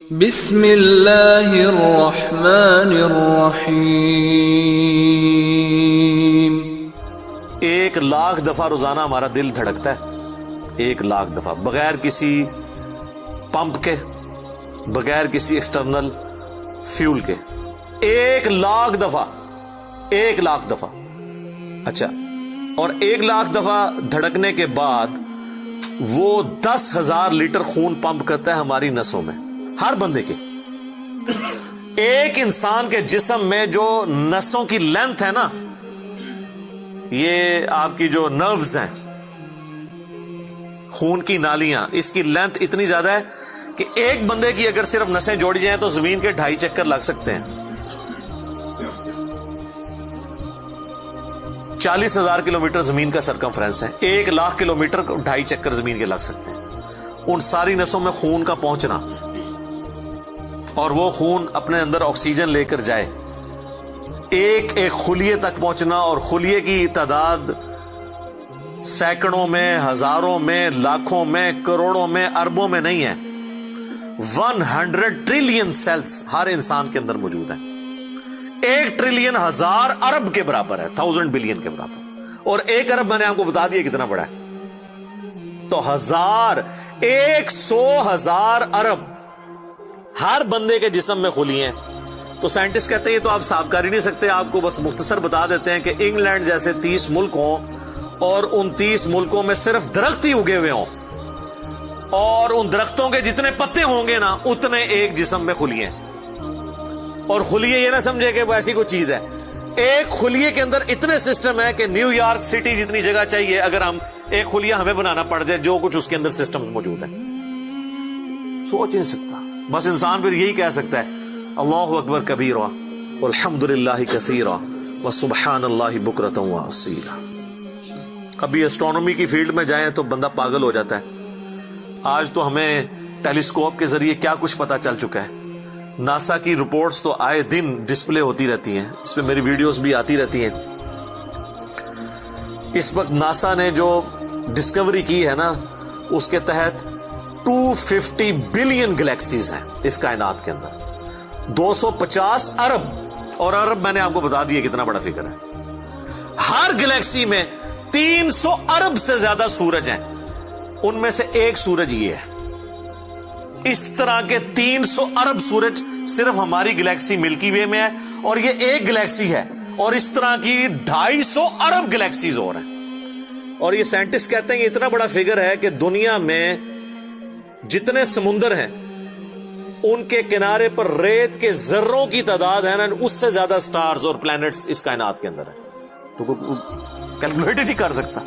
بسم اللہ الرحمن الرحیم۔ 1,00,000 دفعہ روزانہ ہمارا دل دھڑکتا ہے، 1,00,000 دفعہ، بغیر کسی پمپ کے، بغیر کسی ایکسٹرنل فیول کے، 1,00,000 دفعہ، 1,00,000 دفعہ۔ اچھا، اور 1,00,000 دفعہ دھڑکنے کے بعد وہ 10,000 لیٹر خون پمپ کرتا ہے ہماری نسوں میں، ہر بندے کے۔ ایک انسان کے جسم میں جو نسوں کی لینتھ ہے نا، یہ آپ کی جو نروز ہیں، خون کی نالیاں، اس کی لینتھ اتنی زیادہ ہے کہ ایک بندے کی اگر صرف نسیں جوڑی جائیں تو زمین کے 2.5 چکر لگ سکتے ہیں۔ 40,000 کلومیٹر زمین کا سرکمفرنس ہے، 1,00,000 کلومیٹر 2.5 چکر زمین کے لگ سکتے ہیں۔ ان ساری نسوں میں خون کا پہنچنا اور وہ خون اپنے اندر آکسیجن لے کر جائے، ایک ایک خلیے تک پہنچنا، اور خلیے کی تعداد سینکڑوں میں، ہزاروں میں، لاکھوں میں، کروڑوں میں، اربوں میں نہیں ہے، 100 ٹریلین سیلز ہر انسان کے اندر موجود ہیں۔ 1 ٹریلین 1000 ارب کے برابر ہے، 1000 بلین کے برابر، اور 1 ارب میں نے آپ کو بتا دیا کتنا بڑا ہے۔ تو 100,000 ارب ہر بندے کے جسم میں خلیے ہیں۔ تو سائنٹسٹ کہتے ہیں یہ تو آپ صاف کر ہی نہیں سکتے، آپ کو بس مختصر بتا دیتے ہیں کہ انگلینڈ جیسے 30 ملک ہوں اور ان 30 ملکوں میں صرف درخت ہی اگے ہوئے ہوں، اور ان درختوں کے جتنے پتے ہوں گے نا اتنے ایک جسم میں خلیے ہیں۔ اور خلیے یہ نہ سمجھے کہ وہ ایسی کوئی چیز ہے، ایک خلیے کے اندر اتنے سسٹم ہے کہ نیو یارک سٹی جتنی جگہ چاہیے، اگر ہم ایک خلیہ ہمیں بنانا پڑ جائے، جو کچھ اس کے اندر سسٹمز موجود ہیں، سوچ نہیں سکتا۔ بس انسان پھر یہی کہہ سکتا ہے اللہ اکبر کبیرہ والحمد للہ کثیرہ وسبحان اللہ بکرۃ واصیلا۔ ابھی ایسٹرونومی کی فیلڈ میں جائیں تو بندہ پاگل ہو جاتا ہے۔ آج تو ہمیں ٹیلیسکوپ کے ذریعے کیا کچھ پتا چل چکا ہے۔ ناسا کی رپورٹس تو آئے دن ڈسپلے ہوتی رہتی ہیں، اس پہ میری ویڈیوز بھی آتی رہتی ہیں۔ اس وقت ناسا نے جو ڈسکوری کی ہے نا، اس کے تحت 250 بلین گلیکسیز ہیں اس کائنات کے اندر، 250 ارب، اور ارب میں نے آپ کو بتا دیا کتنا بڑا فگر ہے۔ ہر گلیکسی میں 300 ارب سے زیادہ سورج ہیں، ان میں سے ایک سورج یہ ہے۔ اس طرح کے 300 ارب سورج صرف ہماری گلیکسی ملکی وے میں ہے، اور یہ ایک گلیکسی ہے، اور اس طرح کی 250 ارب گلیکسیز اور ہیں۔ اور یہ سائنٹسٹ کہتے ہیں کہ اتنا بڑا فگر ہے کہ دنیا میں جتنے سمندر ہیں ان کے کنارے پر ریت کے ذروں کی تعداد ہے نا، اس سے زیادہ سٹارز اور پلانٹس اس کائنات کے اندر ہے، تو کوئی کیلکولیٹ ہی نہیں کر سکتا۔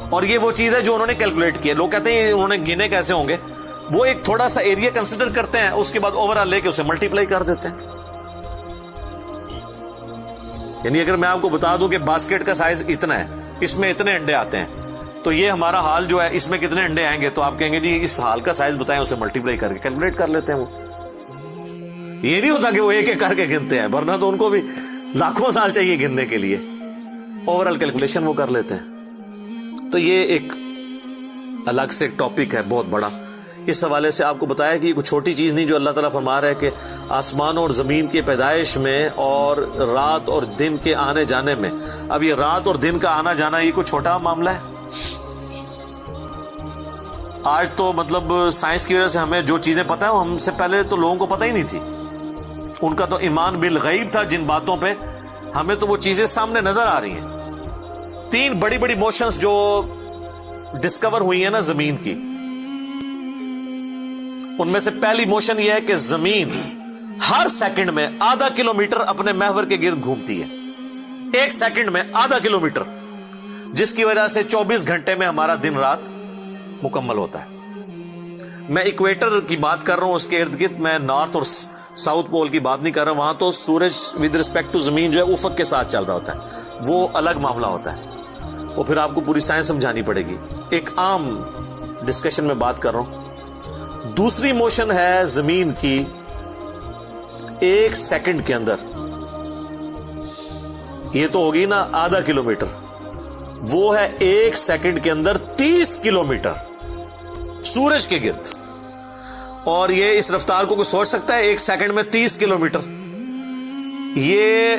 اور یہ وہ چیز ہے جو انہوں نے کیلکولیٹ کی ہے۔ لوگ کہتے ہیں انہوں نے گنے کیسے ہوں گے، وہ ایک تھوڑا سا ایریا کنسیڈر کرتے ہیں، اس کے بعد اوور آل لے کے اسے ملٹیپلائی کر دیتے ہیں۔ یعنی اگر میں آپ کو بتا دوں کہ باسکٹ کا سائز اتنا ہے، اس میں اتنے انڈے آتے ہیں، تو یہ ہمارا حال جو ہے اس میں کتنے انڈے آئیں گے، تو آپ کہیں گے جی اس حال کا سائز بتائیں، اسے ملٹیپلائی کر کے کیلکولیٹ کر لیتے ہیں۔ وہ یہ نہیں ہوتا کہ وہ ایک ایک کر کے گنتے ہیں، ورنہ تو ان کو بھی لاکھوں سال چاہیے گننے کے لیے، اوور آل کیلکولیشن وہ کر لیتے ہیں۔ تو یہ ایک الگ سے ٹاپک ہے بہت بڑا۔ اس حوالے سے آپ کو بتایا کہ یہ کوئی چھوٹی چیز نہیں جو اللہ تعالیٰ فرما رہا ہے کہ آسمانوں اور زمین کی پیدائش میں اور رات اور دن کے آنے جانے میں، اب یہ رات اور دن کا آنا جانا یہ کوئی چھوٹا معاملہ ہے؟ آج تو مطلب سائنس کی وجہ سے ہمیں جو چیزیں پتہ ہیں، ہم سے پہلے تو لوگوں کو پتہ ہی نہیں تھی۔ ان کا تو ایمان بالغیب تھا جن باتوں پہ، ہمیں تو وہ چیزیں سامنے نظر آ رہی ہیں۔ 3 بڑی بڑی موشنز جو ڈسکور ہوئی ہیں نا زمین کی، ان میں سے پہلی موشن یہ ہے کہ زمین ہر سیکنڈ میں ½ کلومیٹر اپنے محور کے گرد گھومتی ہے، 1 سیکنڈ میں ½ کلومیٹر، جس کی وجہ سے 24 گھنٹے میں ہمارا دن رات مکمل ہوتا ہے۔ میں ایکویٹر کی بات کر رہا ہوں، اس کے ارد گرد، میں نارتھ اور ساؤتھ پول کی بات نہیں کر رہا ہوں۔ وہاں تو سورج ود ریسپیکٹ ٹو زمین جو ہے افق کے ساتھ چل رہا ہوتا ہے، وہ الگ معاملہ ہوتا ہے، وہ پھر آپ کو پوری سائنس سمجھانی پڑے گی۔ ایک عام ڈسکشن میں بات کر رہا ہوں۔ دوسری موشن ہے زمین کی 1 سیکنڈ کے اندر، یہ تو ہوگی نا ½ کلومیٹر، وہ ہے 1 سیکنڈ کے اندر 30 کلومیٹر سورج کے گرد۔ اور یہ اس رفتار کو کوئی سوچ سکتا ہے؟ 1 سیکنڈ میں 30 کلومیٹر. یہ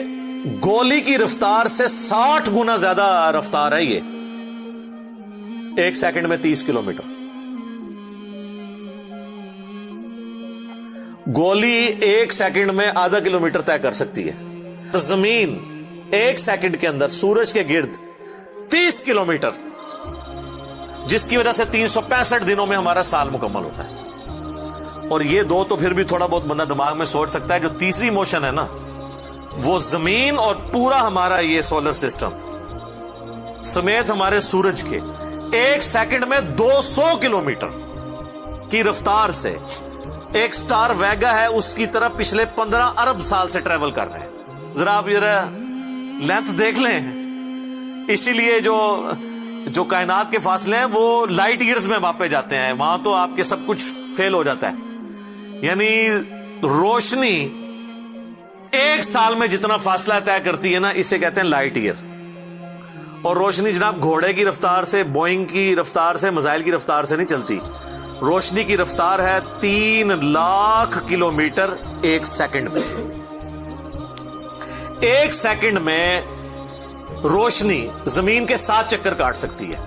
گولی کی رفتار سے 60 گنا زیادہ رفتار ہے. یہ 1 سیکنڈ میں 30 کلومیٹر. گولی 1 سیکنڈ میں آدھا کلومیٹر طے کر سکتی ہے. زمین 1 سیکنڈ کے اندر سورج کے گرد 30 کلومیٹر، جس کی وجہ سے 365 دنوں میں ہمارا سال مکمل ہوتا ہے. اور یہ دو تو پھر بھی تھوڑا بہت بندہ دماغ میں سوچ سکتا ہے. جو تیسری موشن ہے نا، وہ زمین اور پورا ہمارا یہ سولر سسٹم سمیت ہمارے سورج کے 1 سیکنڈ میں 200 کلومیٹر کی رفتار سے ایک سٹار ویگا ہے اس کی طرف پچھلے 15 ارب سال سے ٹریول کر رہے ہیں. ذرا آپ لینتھ دیکھ لیں. اسی لیے جو کائنات کے فاصلے ہیں وہ لائٹ ایئرز میں ماپے جاتے ہیں. وہاں تو آپ کے سب کچھ فیل ہو جاتا ہے. یعنی روشنی 1 سال میں جتنا فاصلہ طے کرتی ہے نا، اسے کہتے ہیں لائٹ ایئر. اور روشنی جناب گھوڑے کی رفتار سے، بوئنگ کی رفتار سے، میزائل کی رفتار سے نہیں چلتی. روشنی کی رفتار ہے 3 لاکھ کلومیٹر 1 سیکنڈ میں. 1 سیکنڈ میں روشنی زمین کے 7 چکر کاٹ سکتی ہے.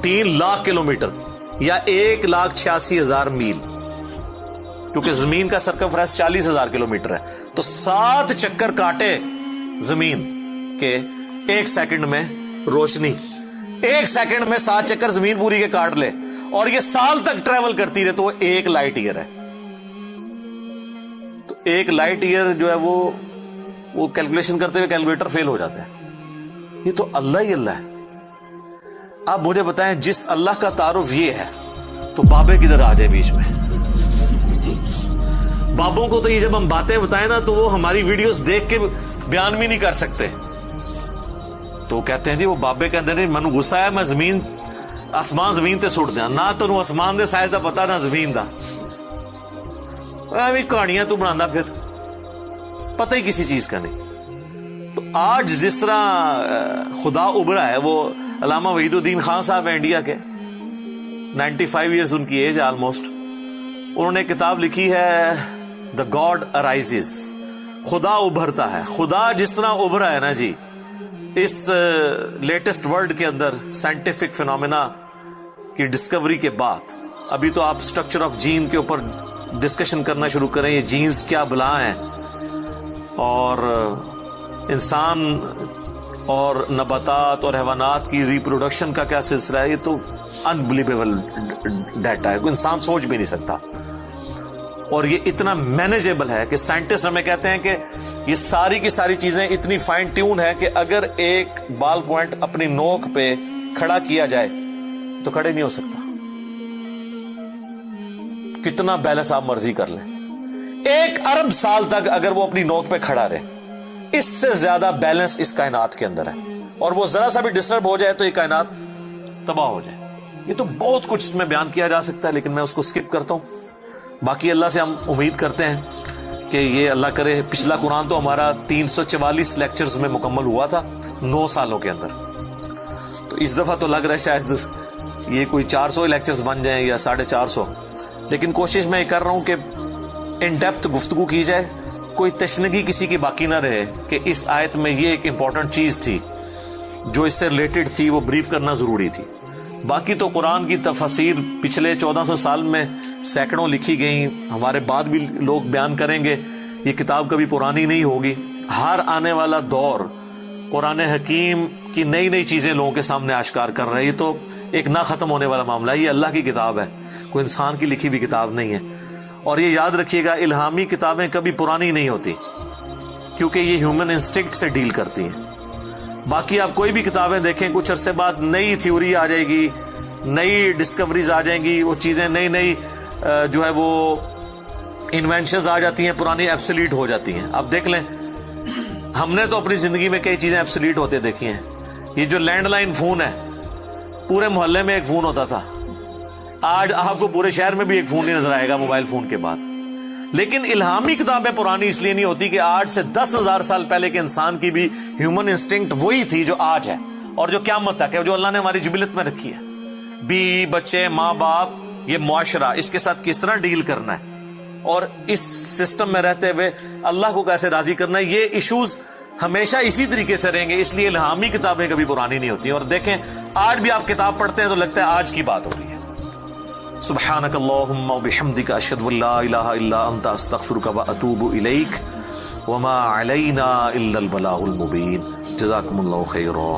3 لاکھ کلومیٹر یا 1,86,000 میل، کیونکہ زمین کا سرکمفرنس 40,000 کلومیٹر ہے. تو 7 چکر کاٹے زمین کے 1 سیکنڈ میں روشنی. 1 سیکنڈ میں 7 چکر زمین پوری کے کاٹ لے اور یہ سال تک ٹریول کرتی رہے تو وہ 1 لائٹ ایئر ہے. تو 1 لائٹ ایئر جو ہے وہ کیلکولیشن کرتے ہوئے کیلکولیٹر فیل ہو جاتا ہے. یہ تو اللہ ہی اللہ ہے. آپ مجھے بتائیں، جس اللہ کا تعارف یہ ہے تو بابے کدھر آ جائے بیچ میں؟ بابوں کو تو یہ جب ہم باتیں بتائیں نا تو وہ ہماری ویڈیوز دیکھ کے بیان بھی نہیں کر سکتے. تو کہتے ہیں جی وہ بابے کہتے ہیں منو غصہ ہے، میں آسمان زمین تے سٹ دیا. نہ تو آسمان دے سائز دا پتا نہ زمین دا. کہانیاں تو بنا پھر پتہ ہی کسی چیز کا نہیں. تو آج جس طرح خدا ابھرا ہے، وہ علامہ وحید الدین خان صاحب ہیں انڈیا کے، 95 ایئرز ان کی ایج ہے آلموسٹ. انہوں نے کتاب لکھی ہے دا گاڈ ارائزز، خدا ابھرتا ہے. خدا جس طرح ابھرا ہے نا جی اس لیٹسٹ ورلڈ کے اندر سائنٹیفک فینومینا کی ڈسکوری کے بعد، ابھی تو آپ سٹرکچر آف جین کے اوپر ڈسکشن کرنا شروع کریں. یہ جینز کیا بلا ہیں اور انسان اور نباتات اور حیوانات کی ریپروڈکشن کا کیا سلسلہ ہے. یہ تو انبلیویبل ڈیٹا ہے، کوئی انسان سوچ بھی نہیں سکتا. اور یہ اتنا مینیجیبل ہے کہ سائنٹسٹ ہمیں کہتے ہیں کہ یہ ساری کی ساری چیزیں اتنی فائن ٹیون ہے کہ اگر ایک بال پوائنٹ اپنی نوک پہ کھڑا کیا جائے تو کھڑے نہیں ہو سکتا. کتنا بیلنس آپ مرضی کر لیں، 1 ارب سال تک اگر وہ اپنی نوک پہ کھڑا رہے، اس سے زیادہ بیلنس اس کائنات کے اندر ہے. اور وہ ذرا سا بھی ڈسٹرب ہو جائے تو یہ کائنات تباہ ہو جائے. یہ تو بہت کچھ اس میں بیان کیا جا سکتا ہے، لیکن میں اس کو سکپ کرتا ہوں. باقی اللہ سے ہم امید کرتے ہیں کہ یہ اللہ کرے. پچھلا قرآن تو ہمارا 344 لیکچرز میں مکمل ہوا تھا 9 سالوں کے اندر. تو اس دفعہ تو لگ رہا ہے شاید یہ کوئی 400 لیکچرز بن جائیں یا 450. لیکن کوشش میں یہ کر رہا ہوں کہ ان ڈیپتھ گفتگو کی جائے، کوئی تشنگی کسی کی باقی نہ رہے کہ اس آیت میں یہ ایک امپورٹنٹ چیز تھی جو اس سے ریلیٹڈ تھی، وہ بریف کرنا ضروری تھی. باقی تو قرآن کی تفاسیر پچھلے 1400 سال میں سینکڑوں لکھی گئیں، ہمارے بعد بھی لوگ بیان کریں گے. یہ کتاب کبھی پرانی نہیں ہوگی. ہر آنے والا دور قرآن حکیم کی نئی نئی چیزیں لوگوں کے سامنے آشکار کر رہے ہیں. یہ تو ایک نہ ختم ہونے والا معاملہ ہے. یہ اللہ کی کتاب ہے، کوئی انسان کی لکھی ہوئی کتاب نہیں ہے. اور یہ یاد رکھیے گا، الہامی کتابیں کبھی پرانی نہیں ہوتی کیونکہ یہ ہیومن انسٹنکٹ سے ڈیل کرتی ہیں. باقی آپ کوئی بھی کتابیں دیکھیں، کچھ عرصے بعد نئی تھیوری آ جائے گی، نئی ڈسکوریز آ جائیں گی، وہ چیزیں نئی جو ہے وہ انوینشنز آ جاتی ہیں، پرانی ایبسلیٹ ہو جاتی ہیں. آپ دیکھ لیں، ہم نے تو اپنی زندگی میں کئی چیزیں ایبسلیٹ ہوتے دیکھی ہیں. یہ جو لینڈ لائن فون ہے، پورے محلے میں ایک فون ہوتا تھا. آج آپ کو پورے شہر میں بھی ایک فون نہیں نظر آئے گا موبائل فون کے بعد. لیکن الہامی کتابیں پرانی اس لیے نہیں ہوتی کہ آج سے 10,000 سال پہلے کے انسان کی بھی ہیومن انسٹنکٹ وہی تھی جو آج ہے اور جو قیامت تک ہے، جو اللہ نے ہماری جبلت میں رکھی ہے. بیوی بچے ماں باپ یہ معاشرہ اس کے ساتھ کس طرح ڈیل کرنا ہے اور اس سسٹم میں رہتے ہوئے اللہ کو کیسے راضی کرنا ہے, یہ ایشوز ہمیشہ اسی طریقے سے رہیں گے. اس لیے الہامی کتابیں کبھی پرانی نہیں ہوتی. اور دیکھیں آج بھی آپ کتاب پڑھتے ہیں تو لگتا ہے آج کی بات ہو رہی ہے. سبحانک اللہم و بحمدک اشہد ان لا الہ الا انت استغفرک و اتوب الیک وما علینا الا البلاغ المبین. جزاکم اللہ خیرا.